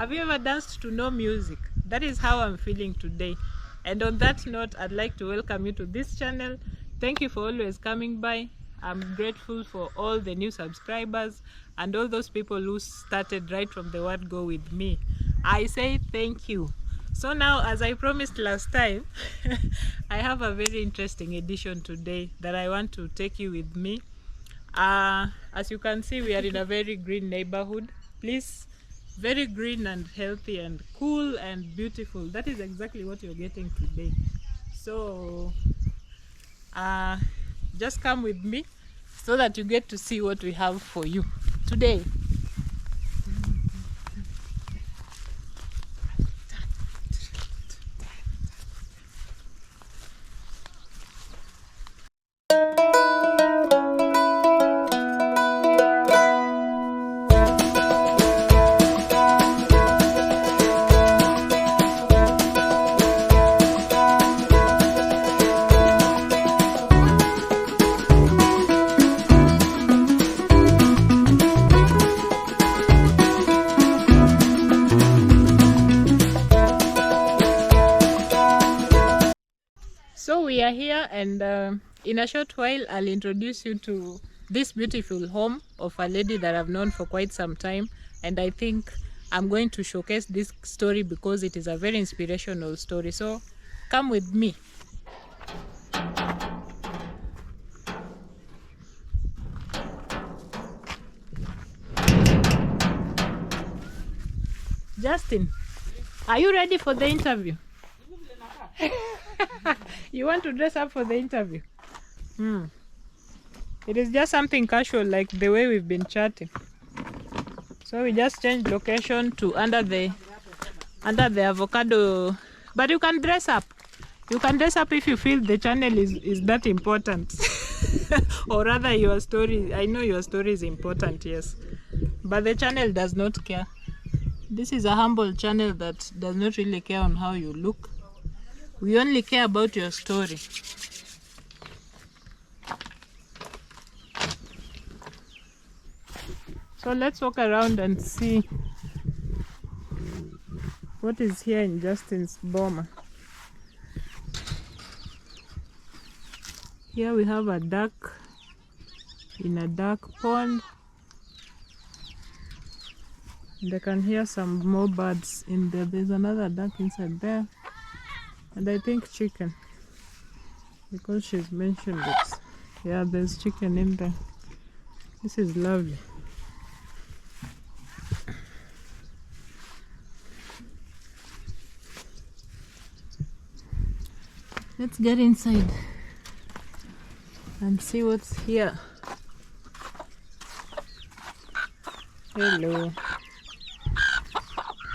Have you ever danced to no music? That is how I'm feeling today. And on that note, I'd like to welcome you to this channel. Thank you for always coming by. I'm grateful for all the new subscribers and all those people who started right from the word go with me. I say thank you. So now, as I promised last time, I have a very interesting edition today that I want to take you with me. As you can see, we are in a very green neighborhood. Please, very green and healthy and cool and beautiful. That is exactly what you're getting today. So just come with me so that you get to see what we have for you today. So we are here, and in a short while I'll introduce you to this beautiful home of a lady that I've known for quite some time, and I think I'm going to showcase this story because it is a very inspirational story. So come with me. Justin, are you ready for the interview? You want to dress up for the interview? It is just something casual, like the way we've been chatting. So we just changed location to under the avocado. But you can dress up. You can dress up if you feel the channel is that important. Or rather your story. I know your story is important, yes. But the channel does not care. This is a humble channel that does not really care on how you look. We only care about your story. So let's walk around and see what is here in Justin's boma. Here we have a duck in a duck pond. And I can hear some more birds in there. There's another duck inside there. And I think chicken, because she's mentioned it. Yeah, there's chicken in there. This is lovely. Let's get inside and see what's here. Hello,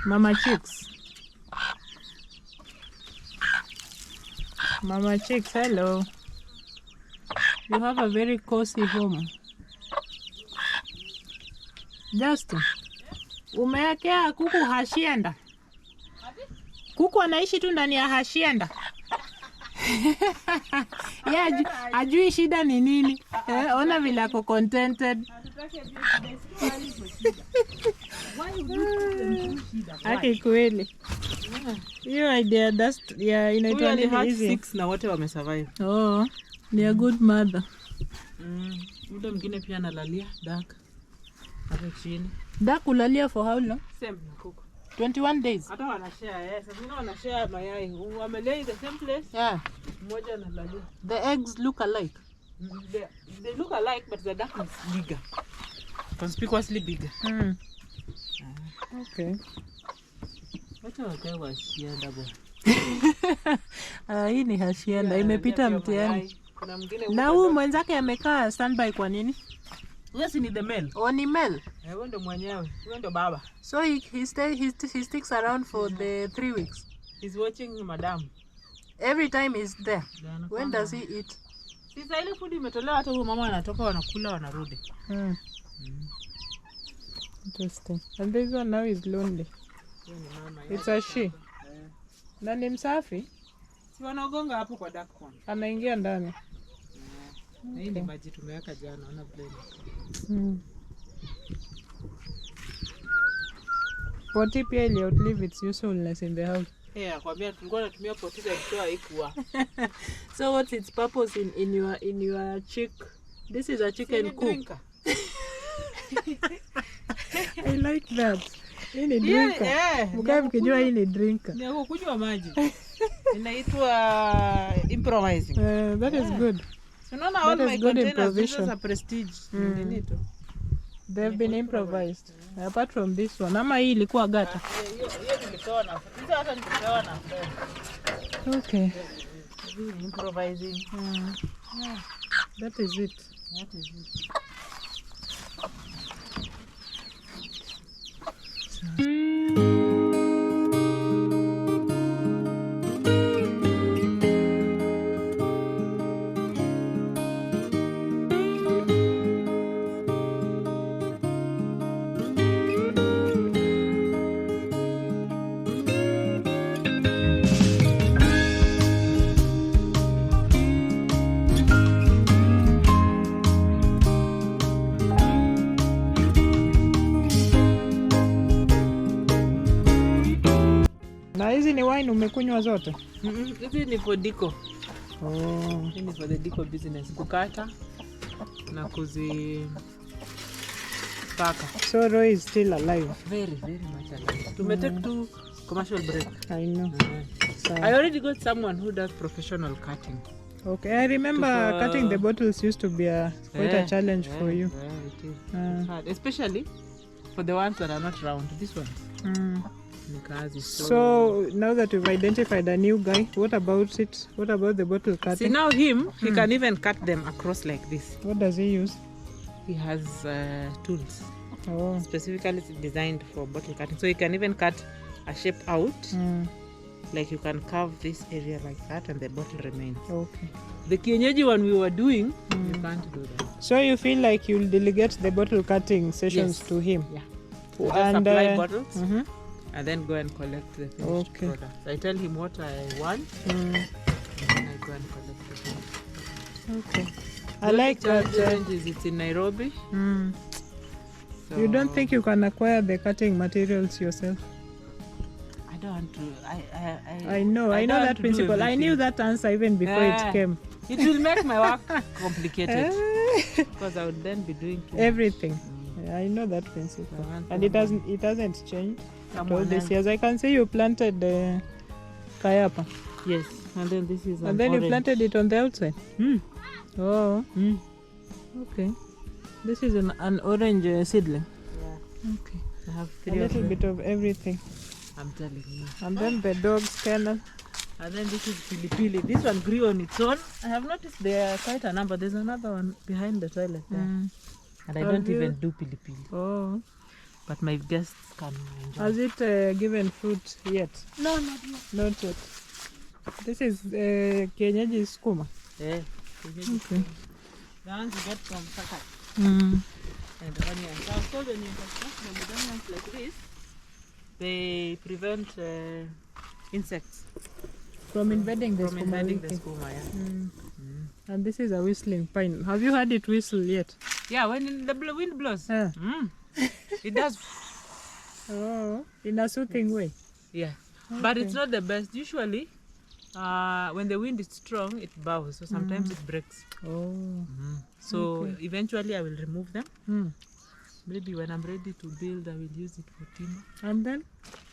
Mama Chicks. Mama Chicks, hello. You have a very cozy home. Justin, umewekea kuku hashienda? Kuku anaishi tu ndani ya hashienda. Yeah, ajui shida ni nini. Ona vile ako contented. Aki kweli. Hiyo idea that's inaitwa nini hizi? 6 na wote wamesurvive. Oh, ni a good mother. Muda mwingine pia analalia duck hapo chini. Duck ulalia for how long? Same kuku. 21 days. Hata wanashare, sasa wanashare mayai. Wamelay the same place. Yeah. Mmoja analalia. The eggs look alike. They look alike, but the duck is bigger. Conspicuously bigger. Okay. Wacha wakae washienda bwana. Hii ni hashienda, imepita mtihani. Na huyu mwenzake amekaa standby kwa nini? Yes, ni the male. Oh, ni male. Wewe ndo mwenyewe, wewe ndo baba. So he sticks around for the 3 weeks. He's watching madam. Every time he's there. When does he eat? Sasa ile food imetolewa, hata huyo mama anatoka wanakula wanarudi. Interesting. And this one now is lonely. It's a she. Na ni msafi? Si wanagonga hapo kwa duck pond. Anaingia ndani. Hii ni maji tumeweka jana, ona blend. Poti pia ili outlive its usefulness in the house. Yeah, kwambia tulikuwa natumia poti za kutoa haikuwa. So what's its purpose in your chick? This is a chicken coop. I like that. Hii ni drinker. Mkae mkijua hii ni drinker. Ni kunywa maji. Inaitwa improvising. That is good. So unaona all my containers, this is a prestige. They've been improvised. Apart from this one. Ama hii ilikuwa gata. Hiyo nilipewa na. Hizo hata nilipewa na. Okay. Improvising. Yeah. That is it. That is it. Na hizi ni wine umekunywa zote? Hizi ni for deco. Oh. Hii ni for the deco business. Kukata na kuzipaka. So Roy is still alive. Very, very much alive. Tumetake to commercial break. I know. So, I already got someone who does professional cutting. okay, I remember cutting the bottles used to be quite a challenge for you. Yeah, it is. It's hard. Especially for the ones that are not round. This one. So now that you've identified a new guy, what about it? What about the bottle cutting? See now him, he can even cut them across like this. What does he use? He has tools specifically designed for bottle cutting. So you can even cut a shape out. Like you can carve this area like that and the bottle remains. Okay. The kienyeji one we were doing, you can't do that. So you feel like you'll delegate the bottle cutting sessions to him? Yeah. So just supply bottles and then go and collect the finished products. I tell him what I want and then I go and collect the finished. Okay. I like that. It's in Nairobi. So you don't think you can acquire the cutting materials yourself? I don't want to. I know that principle. I knew that answer even before it came. It will make my work complicated because I would then be doing everything. Yeah, I know that principle, and it hasn't changed all these years. I can see you planted kayapa. Yes, and then this is. And then orange. You planted it on the outside. Oh. Okay. This is an orange seedling. Yeah. Okay. I have a little bit of everything. I'm telling you. And then the dog's kennel. And then this is pilipili. This one grew on its own. I have noticed there are quite a number. There's another one behind the toilet there. And I don't even do pilipili. Oh. But my guests can enjoy. Has it given fruit yet? No, not yet. Not yet. This is kienyeji skuma. Yeah. Okay. The ones you get from Sakai. And onions. So of course when you construct them with onions like this, they prevent insects from invading the skuma. And this is a whistling pine. Have you heard it whistle yet? Yeah, when the wind blows. It does. Oh, in a soothing way. Yeah, but it's not the best. Usually, when the wind is strong, it bows. So sometimes it breaks. Oh. So eventually, I will remove them. Maybe when I'm ready to build, I will use it for timber.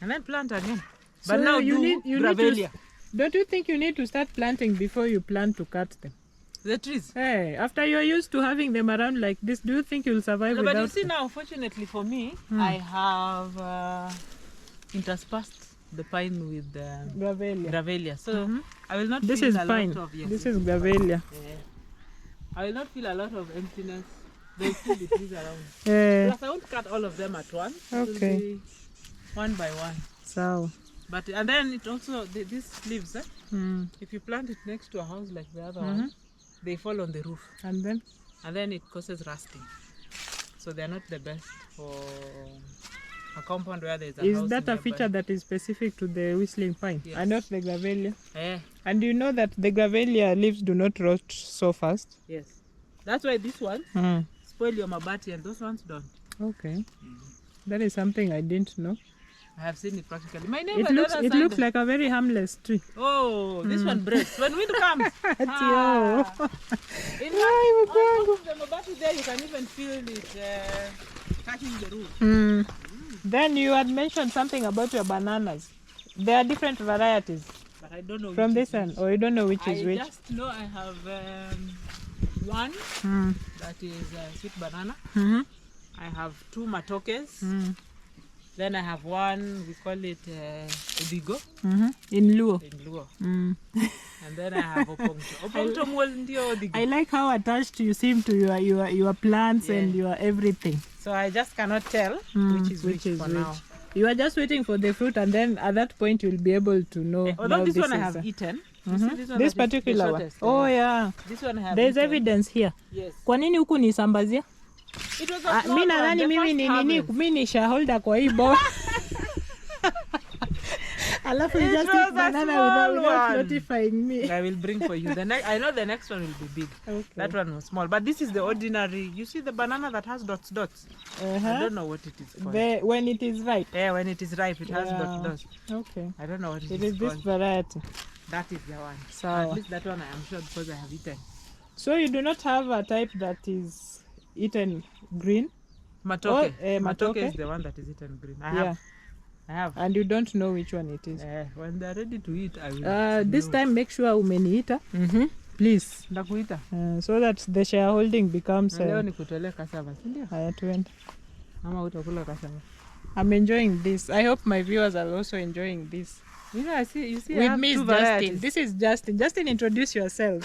And then plant again. But so now you gravelia. Don't you think you need to start planting before you plan to cut them? The trees? Hey, after you're used to having them around like this, do you think you'll survive without But you see now, fortunately for me, I have interspersed the pine with gravelia. So I will not this feel is a pine. lot of... Yes, this is gravelia. I will not feel a lot of emptiness. There will still be trees around. Plus I won't cut all of them at once. Okay. It will be one by one. So. But and then it also these leaves, if you plant it next to a house like the other one, they fall on the roof. And then it causes rusting. So they are not the best for a compound where there is a house. Is that a feature that is specific to the whistling pine? Yes. And not the gravelia? Yeah. And you know that the gravelia leaves do not rot so fast? Yes. That's why this one spoil your mabati and those ones don't. Okay. That is something I didn't know. I have seen it practically. My neighbor It looks like a very harmless tree. Oh, this one breaks when wind comes. In fact, on most of the Mabati there, you can even feel it touching the roof. Then you had mentioned something about your bananas. There are different varieties. But I don't know from which this one, or you don't know which is which? I just know I have one that is sweet banana. I have 2 matokes. Then I have one, we call it Udigo. In Luo. In Luo. And then I have Opongto. I like how attached you seem to your plants and your everything. So I just cannot tell which is which for now. You are just waiting for the fruit, and then at that point you'll be able to know. Although this one I have eaten. This particular one. Oh yeah. This one I have There's eaten. Evidence here. Yes. Kwa nini huku nisambazia? It was a small Mimi nadhani mimi ni shareholder kwa hii board. Alafu you just eat banana without notifying me. I will bring for you. I know the next one will be big. Okay. That one was small. But this is the ordinary. You see the banana that has dots. I don't know what it is called. When it is ripe. Yeah, when it is ripe, it has dots. Okay. I don't know what it is called. It is this variety. That is the one. So at least that one I am sure because I have eaten. So you do not have a type that is eaten green? Matoke. Matoke is the one that is eaten green. I have. And you don't know which one it is? When they're ready to eat, I will. This time make sure umeniita. Please. Ndakuita. So that the shareholding becomes... Leo nikutolee cassava, sindio? Haya tuende. Ama utakula cassava. I'm enjoying this. I hope my viewers are also enjoying this. You see with me is Justin. This is Justin. Justin, introduce yourself.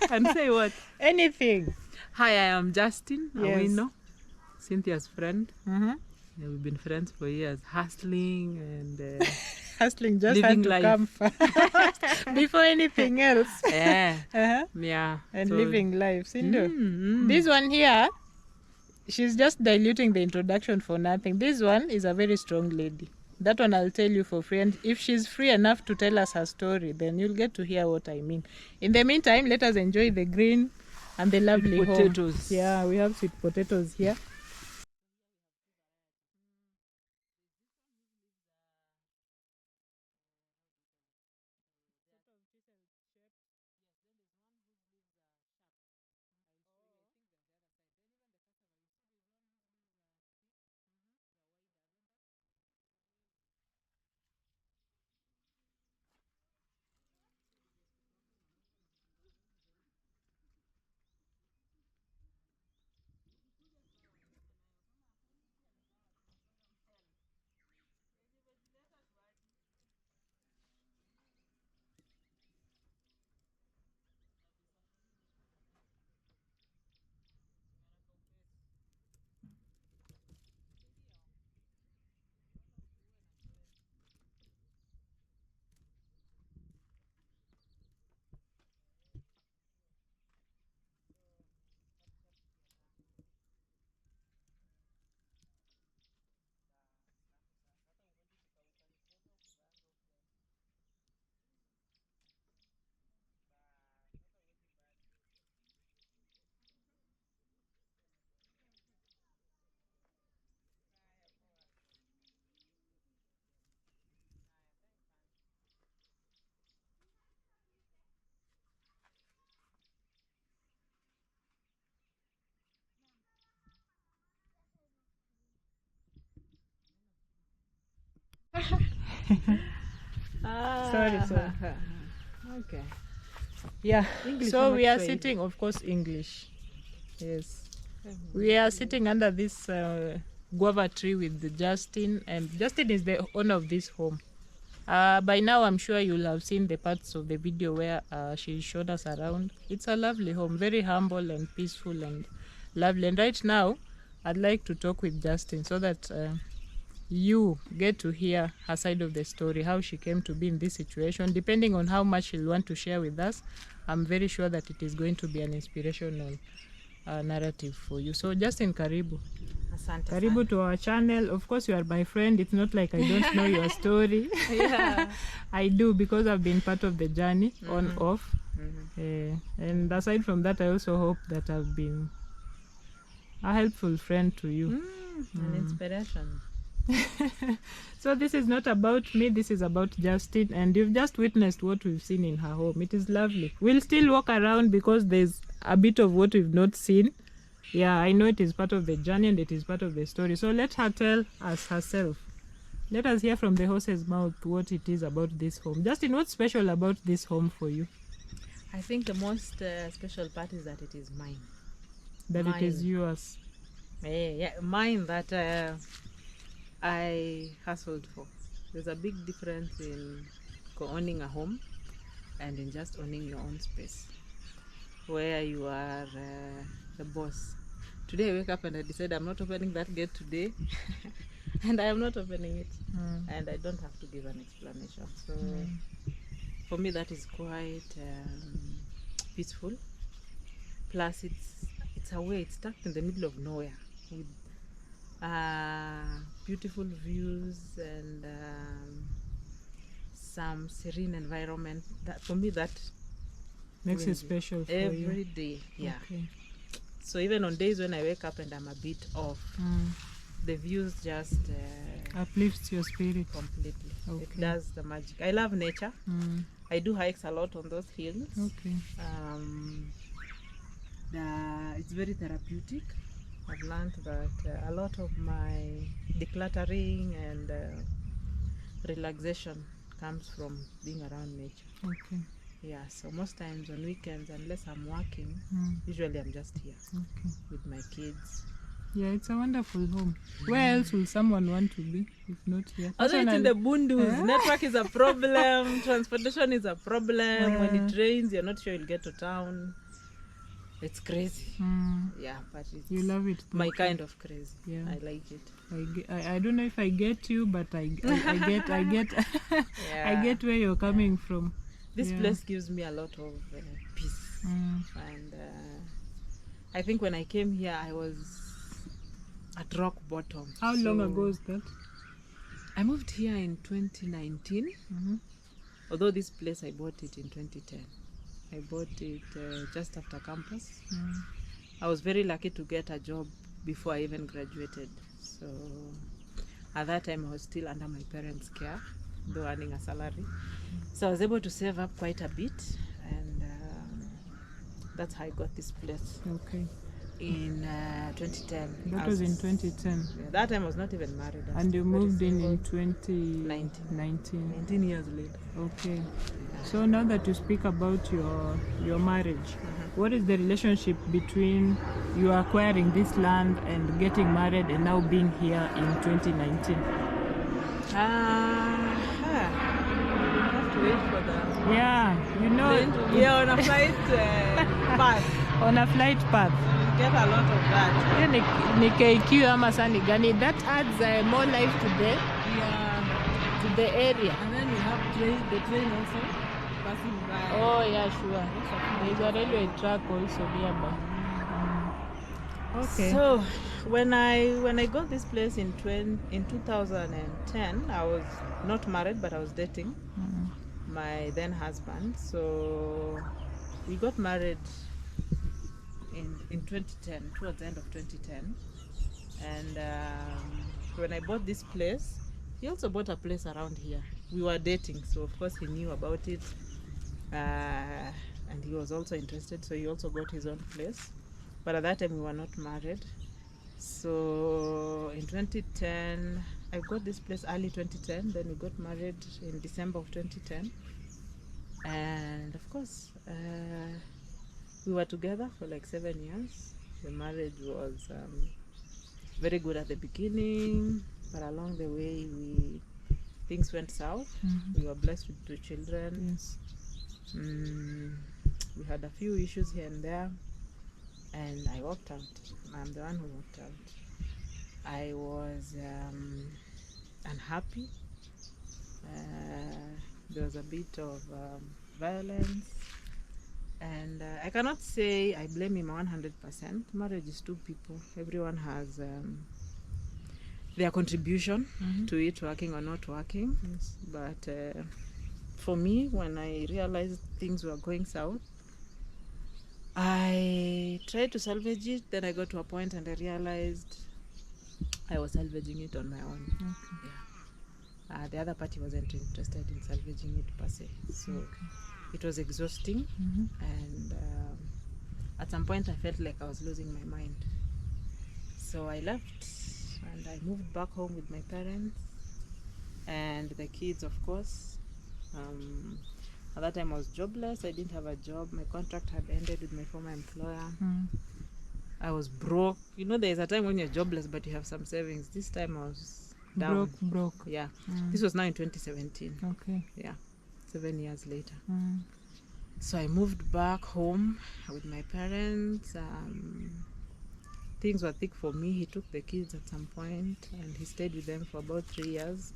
And say what? Anything. Hi, I am Justin. Yes. Awino, Cynthia's friend. We've been friends for years, hustling and hustling just had to life. Come first before anything else. Yeah. And so, living life. This one here, she's just diluting the introduction for nothing. This one is a very strong lady. That one I'll tell you for free. And if she's free enough to tell us her story, then you'll get to hear what I mean. In the meantime, let us enjoy the green and the lovely potatoes. Home. Yeah, we have sweet potatoes here. Sorry. Okay. Yeah. English, so we are sitting, of course, English. Yes. We are sitting under this guava tree with Justin, and Justin is the owner of this home. By now, I'm sure you'll have seen the parts of the video where she showed us around. It's a lovely home, very humble and peaceful and lovely. And right now, I'd like to talk with Justin so that you get to hear her side of the story, how she came to be in this situation. Depending on how much she'll want to share with us, I'm very sure that it is going to be an inspirational narrative for you. So Justin, karibu. Asante karibu to our channel. Of course, you are my friend. It's not like I don't know your story. Yeah. I do, because I've been part of the journey on off. And aside from that, I also hope that I've been a helpful friend to you. An inspiration. So this is not about me, this is about Justin, and you've just witnessed what we've seen in her home. It is lovely. We'll still walk around because there's a bit of what we've not seen. Yeah, I know it is part of the journey and it is part of the story. So let her tell us herself. Let us hear from the horse's mouth what it is about this home. Justin, what's special about this home for you? I think the most special part is that it is mine. That mine. It is yours. Yeah, mine that I hustled for. There's a big difference in owning a home and in just owning your own space, where you are the boss. Today I wake up and I decide I'm not opening that gate today. And I am not opening it. And I don't have to give an explanation. So for me that is quite peaceful. Plus it's away, it's tucked in the middle of nowhere with beautiful views and some serene environment. That for me that makes it special for every you. day. Yeah. Okay. So even on days when I wake up and I'm a bit off, the views just uplifts your spirit completely. Okay. It does the magic. I love nature. I do hikes a lot on those hills. Okay. It's very therapeutic. I've learned that a lot of my decluttering and relaxation comes from being around nature. Okay. Yeah, so most times on weekends, unless I'm working, usually I'm just here with my kids. Yeah, it's a wonderful home. Where else will someone want to be if not here? Although it's in the bundus, network is a problem, transportation is a problem. When it rains, you're not sure you'll get to town. It's crazy. Yeah, but it's you love it. my kind of crazy. Yeah, I like it. I don't know if I get you, but I get yeah. I get where you're coming from. This place gives me a lot of peace, and I think when I came here, I was at rock bottom. How long ago was that? I moved here in 2019. Although this place I bought it in 2010. I bought it just after campus. I was very lucky to get a job before I even graduated. So at that time I was still under my parents' care, though earning a salary. So I was able to save up quite a bit, and that's how I got this place. Okay. In 2010. That was in 2010. Yeah, that time I was not even married. And you moved in 2019. 19 years later. Okay. So now that you speak about your marriage, what is the relationship between you acquiring this land and getting married and now being here in 2019? You have to wait for the... Yeah, you know... We are on a flight path. On a flight path. You get a lot of that. Ni KQ ama sani gani. That adds more life to the area. And then we have the train also passing by. Oh yeah, sure. There's a railway track also nearby. Okay. So when I got this place in 2010, I was not married, but I was dating my then husband. So we got married in 2010, towards the end of 2010. And when I bought this place, he also bought a place around here. We were dating, so of course he knew about it, and he was also interested, so he also got his own place. But at that time we were not married. So in 2010, I got this place early 2010, then we got married in December of 2010. And of course, we were together for like 7 years. The marriage was very good at the beginning, but along the way things went south. We were blessed with 2 children. Yes. We had a few issues here and there, and I walked out. I'm the one who walked out. I was unhappy. There was a bit of violence, and I cannot say I blame him 100%. Marriage is 2 people. Everyone has their contribution to it, working or not working. Yes. But for me, when I realized things were going south, I tried to salvage it. Then I got to a point and I realized I was salvaging it on my own. Okay. Yeah. The other party wasn't interested in salvaging it per se. So it was exhausting. And at some point I felt like I was losing my mind. So I left and I moved back home with my parents and the kids, of course. At that time I was jobless. I didn't have a job. My contract had ended with my former employer. I was broke. You know, there's a time when you're jobless but you have some savings. This time I was down. Broke. Yeah. This was now in 2017. Okay. Yeah. 7 years later. So I moved back home with my parents. Things were thick for me. He took the kids at some point and he stayed with them for about 3 years.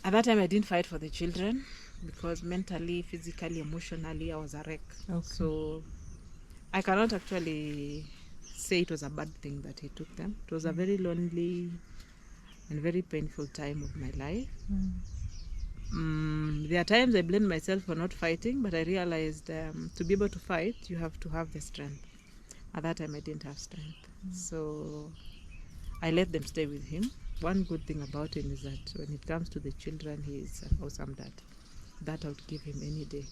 At that time I didn't fight for the children because mentally, physically, emotionally I was a wreck. Okay. So I cannot actually say it was a bad thing that he took them. It was a very lonely and very painful time of my life. There are times I blame myself for not fighting, but I realized to be able to fight, you have to have the strength. At that time, I didn't have strength. So I let them stay with him. One good thing about him is that when it comes to the children, he is an awesome dad. That I would give him any day.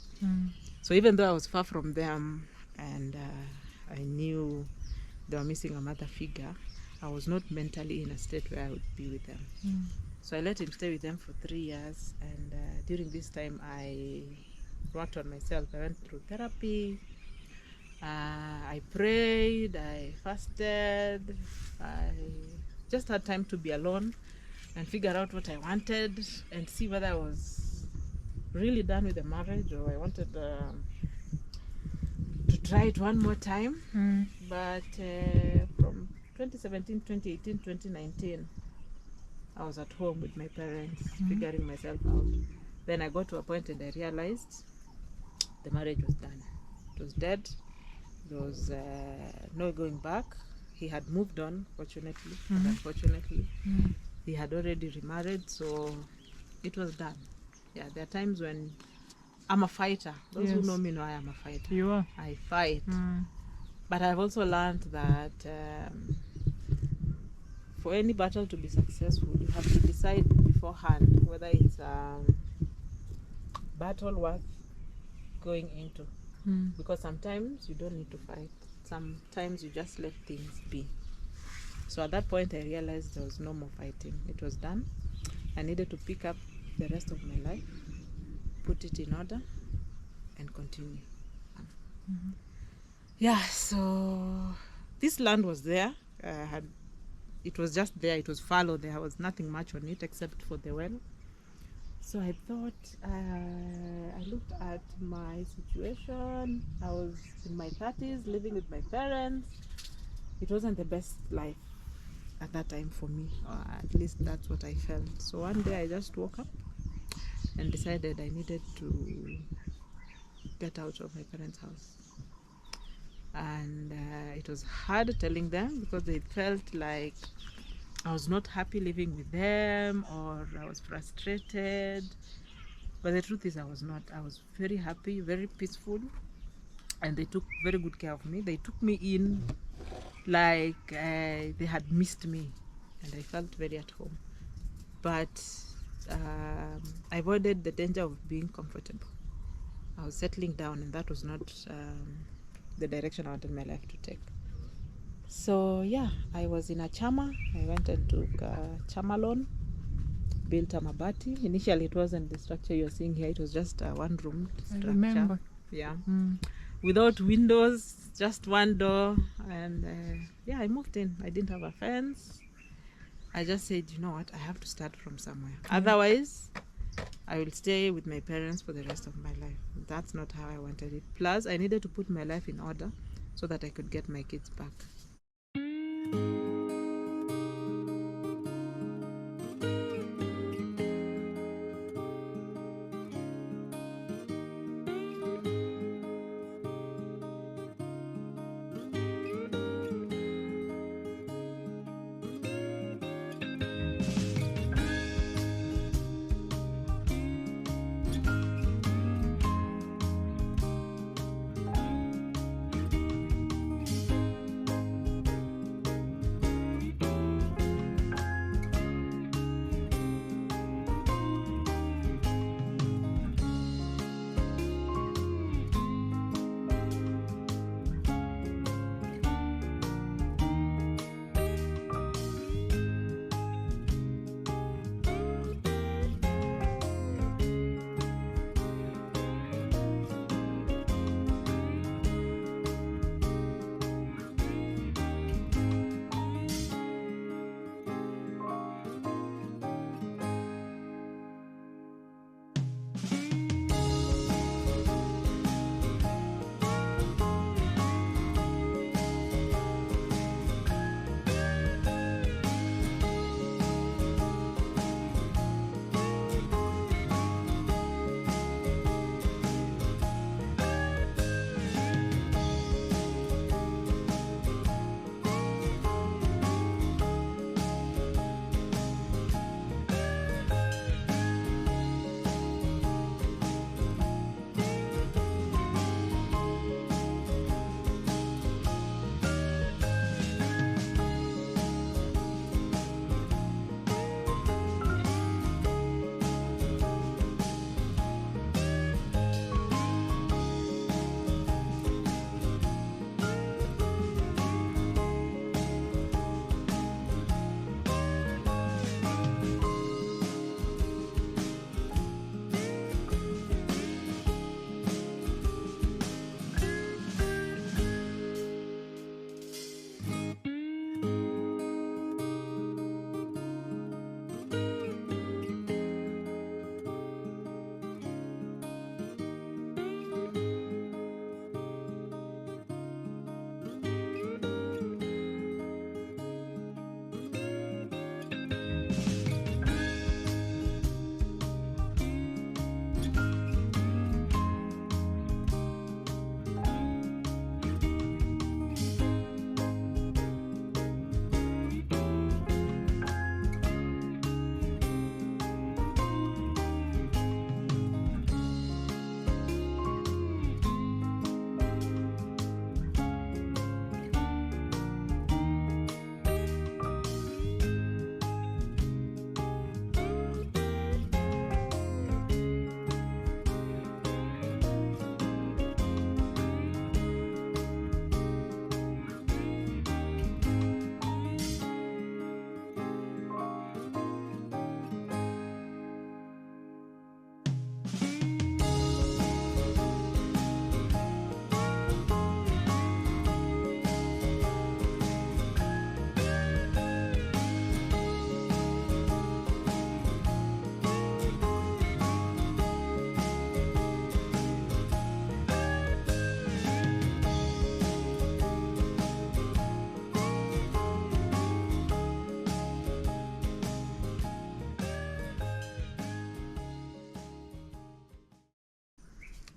So even though I was far from them and I knew they were missing a mother figure, I was not mentally in a state where I would be with them. So I let him stay with them for 3 years, and during this time I worked on myself. I went through therapy, I prayed, I fasted, I just had time to be alone and figure out what I wanted and see whether I was really done with the marriage or I wanted to try it one more time. But from 2017, 2018, 2019, I was at home with my parents, figuring myself out. Then I got to a point and I realized the marriage was done. It was dead. There was no going back. He had moved on, fortunately, but unfortunately. He had already remarried, so it was done. Yeah, there are times when I'm a fighter. Those who know me know I am a fighter. You are. I fight. But I've also learned that for any battle to be successful, you have to decide beforehand whether it's a battle worth going into. Because sometimes you don't need to fight. Sometimes you just let things be. So at that point I realized there was no more fighting. It was done. I needed to pick up the rest of my life, put it in order, and continue. Yeah, so this land was there. It was just there. It was fallow. There was nothing much on it except for the well. So I thought, I looked at my situation. I was in my 30s, living with my parents. It wasn't the best life at that time for me, or at least that's what I felt. So one day I just woke up and decided I needed to get out of my parents' house. And it was hard telling them because they felt like I was not happy living with them or I was frustrated. But the truth is I was not. I was very happy, very peaceful, and they took very good care of me. They took me in like they had missed me, and I felt very at home. But I avoided the danger of being comfortable. I was settling down, and that was not the direction I wanted my life to take. So yeah, I was in a chama. I went and took a chama loan, built a mabati. Initially it wasn't the structure you're seeing here. It was just a one-room structure. I remember. Yeah. Without windows, just one door. And yeah, I moved in. I didn't have a fence. I just said, you know what, I have to start from somewhere. Otherwise, I will stay with my parents for the rest of my life. That's not how I wanted it. Plus, I needed to put my life in order so that I could get my kids back.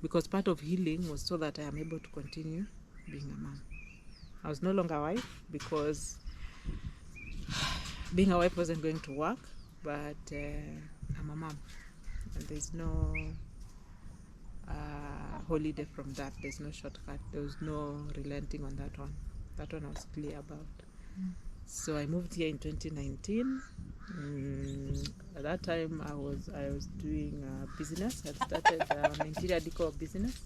because part of healing was so that I am able to continue being a mom. I was no longer a wife because being a wife wasn't going to work, but I'm a mom, and there's no holiday from that. There's no shortcut. There was no relenting on that one. That one I was clear about. So I moved here in 2019. At that time, I was doing business. I started an interior decor business.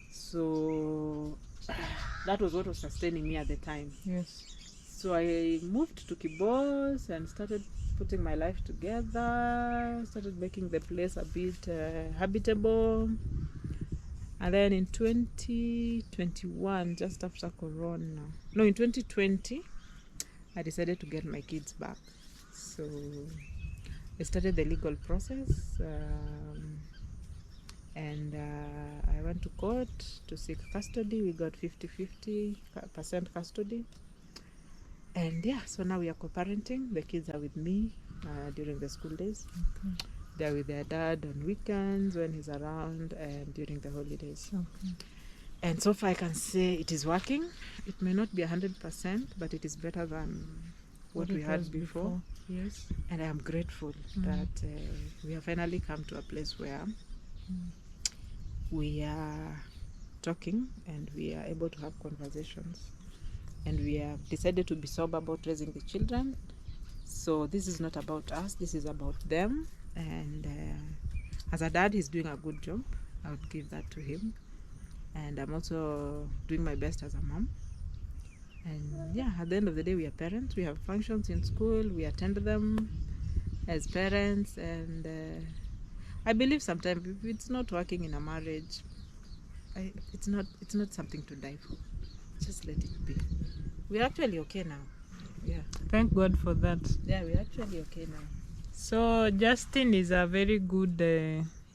So that was what was sustaining me at the time. Yes. So I moved to Kibos and started putting my life together, started making the place a bit habitable. And then in 2021, just after Corona, no, in 2020, I decided to get my kids back. So I started the legal process, and I went to court to seek custody. We got 50-50% custody. And yeah, so now we are co-parenting. The kids are with me during the school days. Okay. They're with their dad on weekends when he's around and during the holidays. Okay. And so far I can say it is working. It may not be 100%, but it is better than what we had before. Yes. And I am grateful that we have finally come to a place where we are talking and we are able to have conversations. And we have decided to be sober about raising the children. So this is not about us, this is about them. And as a dad, he's doing a good job. I would give that to him. And I'm also doing my best as a mom. And yeah, at the end of the day, we are parents. We have functions in school. We attend them as parents. And I believe sometimes if it's not working in a marriage, it's not something to die for. Just let it be. We're actually okay now. Yeah. Thank God for that. Yeah, we're actually okay now. So Justin is a very good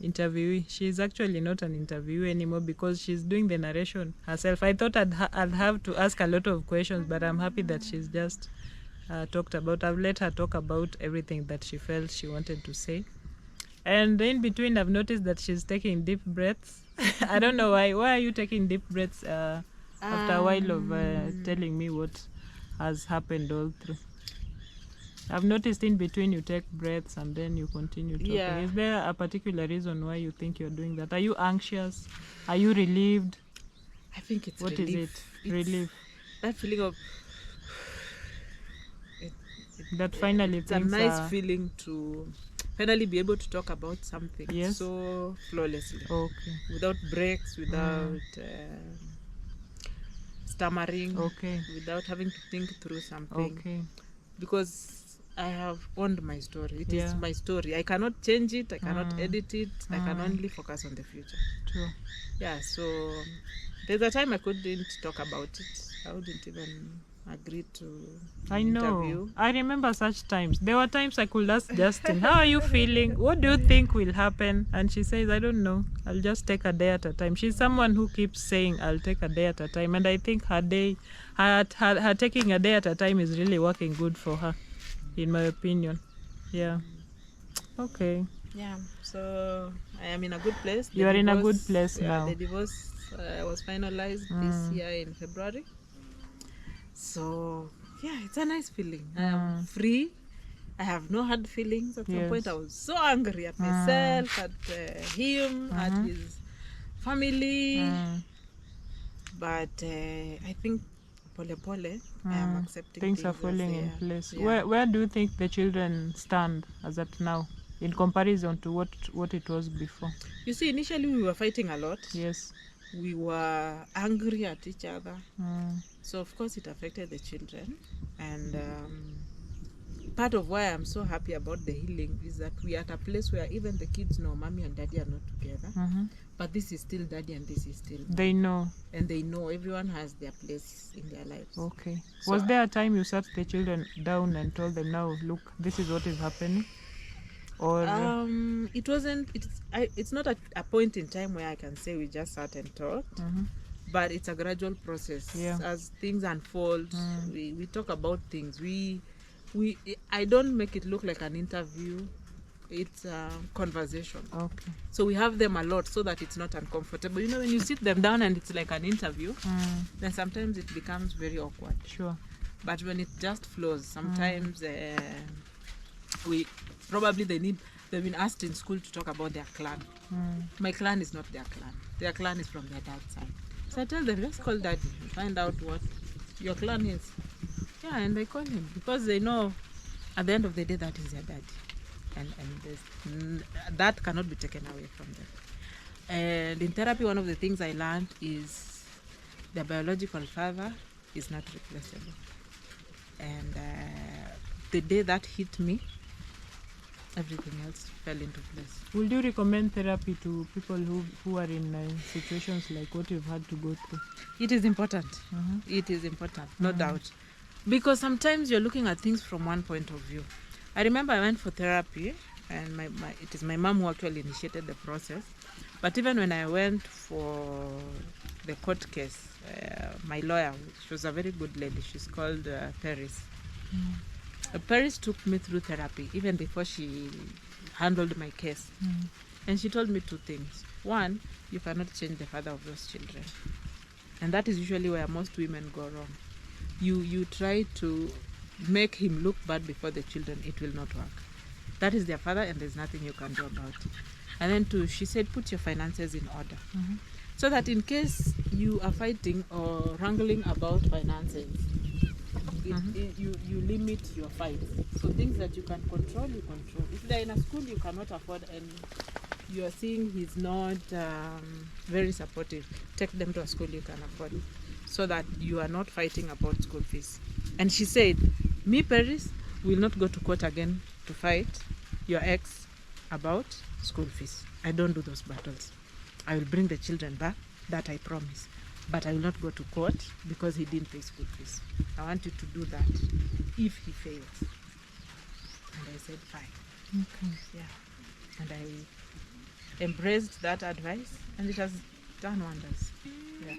interviewee. She's actually not an interviewee anymore because she's doing the narration herself. I thought I'd have to ask a lot of questions, but I'm happy that she's just talked about. I've let her talk about everything that she felt she wanted to say. And in between, I've noticed that she's taking deep breaths. I don't know why. Why are you taking deep breaths after a while of telling me what has happened all through? I've noticed in between you take breaths and then you continue talking. Yeah. Is there a particular reason why you think you're doing that? Are you anxious? Are you relieved? I think it's What relief. is it? Relief. That feeling of That finally it's a things nice are... feeling to finally be able to talk about something so flawlessly. Okay. Without breaks, without stammering, without having to think through something. Okay. Because I have owned my story. It is my story. I cannot change it. I cannot edit it. I can only focus on the future. True. Yeah, so there's a time I couldn't talk about it. I wouldn't even agree to interview. I remember such times. There were times I could ask Justin, how are you feeling? What do you think will happen? And she says, I don't know. I'll just take a day at a time. She's someone who keeps saying, I'll take a day at a time. And I think her taking a day at a time is really working good for her, in my opinion. Yeah. Okay. Yeah. So I am in a good place. You are in a good place now. The divorce was finalized this year in February. So yeah, it's a nice feeling. I am free. I have no hard feelings. At some point I was so angry at myself, at him, at his family. But I think pole pole, I am accepting things are falling in place. Yeah. Where do you think the children stand as at now in comparison to what it was before? You see, initially we were fighting a lot. Yes. We were angry at each other. So of course it affected the children. And part of why I'm so happy about the healing is that we are at a place where even the kids know mommy and daddy are not together. But this is still daddy and this is still mommy. They know. And they know everyone has their place in their lives. Okay. So was there a time you sat the children down and told them, now look, this is what is happening? Or it wasn't, it's not a point in time where I can say we just sat and talked. But it's a gradual process. As things unfold, we talk about things. I don't make it look like an interview. it's conversation. Okay. So we have them a lot so that it's not uncomfortable. You know, when you sit them down and it's like an interview, then sometimes it becomes very awkward. Sure. But when it just flows, sometimes we probably they've been asked in school to talk about their clan. My clan is not their clan. Their clan is from their dad's side. So I tell them, let's call daddy and find out what your clan is. Yeah, and they call him because they know at the end of the day that is their daddy. And that cannot be taken away from them. And in therapy, one of the things I learned is the biological father is not replaceable. And the day that hit me, everything else fell into place. Would you recommend therapy to people who are in situations like what you've had to go through? It is important. It is important, no doubt. Because sometimes you're looking at things from one point of view. I remember I went for therapy, and it is my mom who actually initiated the process. But even when I went for the court case, my lawyer, she was a very good lady, she's called Paris. Paris took me through therapy even before she handled my case. And she told me two things. One, you cannot change the father of those children. And that is usually where most women go wrong. You try to make him look bad before the children, it will not work. That is their father and there's nothing you can do about it. And then two, she said, put your finances in order. So that in case you are fighting or wrangling about finances, you limit your fights. So things that you can control, you control. If they're in a school you cannot afford and you are seeing he's not very supportive, take them to a school you can afford, so that you are not fighting about school fees. And she said, me, Paris, will not go to court again to fight your ex about school fees. I don't do those battles. I will bring the children back, that I promise. But I will not go to court because he didn't pay school fees. I want you to do that if he fails. And I said, fine. Okay. Yeah. And I embraced that advice and it has done wonders. Yeah.